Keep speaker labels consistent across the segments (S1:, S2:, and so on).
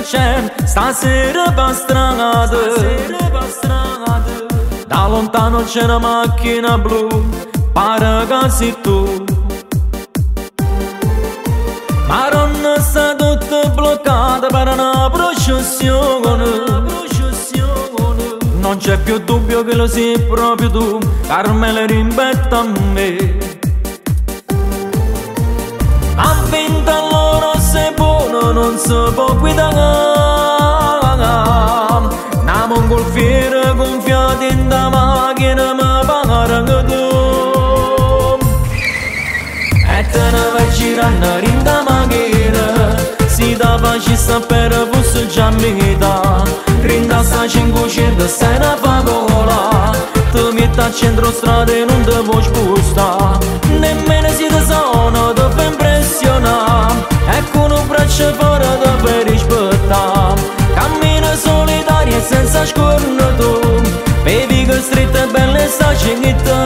S1: c'è, stasera va strada. Da lontano c'è una macchina blu, pare che sei tu. Maronna sta tutta bloccata per una processione. Non c'è più dubbio che lo sei proprio tu, Carmela rimbetta a me. Ha vinto allora sei buono, non si può guidare. Una mongolfiera gonfiata in da macchina mi pagare che tu. E te ne vai girando in da macchina, si da facista per fosse già metà. Rinda sta 500 sei una fagola, ti metti a centro strada e non ti puoi spostare. Nemmeno si ti sono, ti fa impressionare, e con un braccio fuori ti fai rispettare. Cammina solitaria e senza scornato, vedi che stretta e bella sta cinghetta,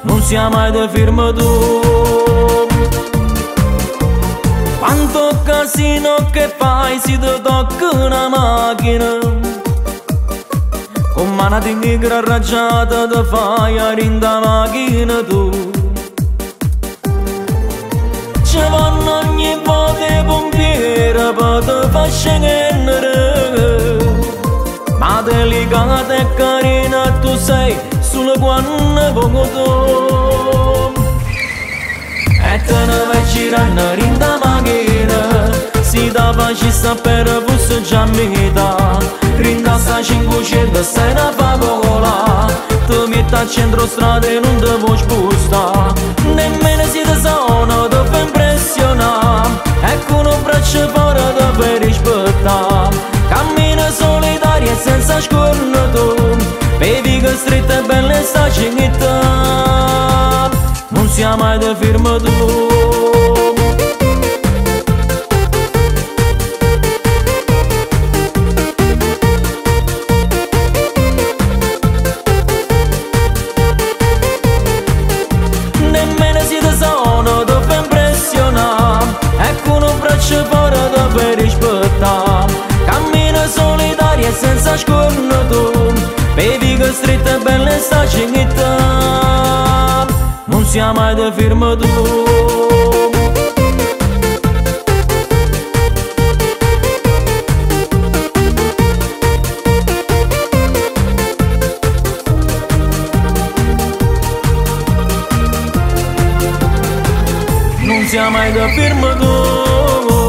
S1: non sia mai da firma tu. Quanto casino che fai si ti tocca una macchina, con mano di nigra raggiata ti fai a rinda macchina tu. Ci vanno ogni volta i pompieri per ti far scendere, ma delicata e carina tu sei sulle quando pongo tu. E te ne vai girando in da macchina, si da facista per fosse già metà. Rinda sta 500 sei una fagola, ti metti a centro strada e non ti puoi spostare. Nemmeno si ti sono, ti fa impressionare, e con un braccio fuori ti fai rispettare. Cammina solitaria e senza scornato, vedi che stretta e bella sta cinghetta, non sia mai da firma tu. Nemmeno si ti sono, ti fa impressionare, e con un braccio fuori ti fai rispettare. Cammina solitaria e senza scornato, vedi che stretta e bella sta cinghetta, non sia mai da firma tu. Non sia mai da firma tu.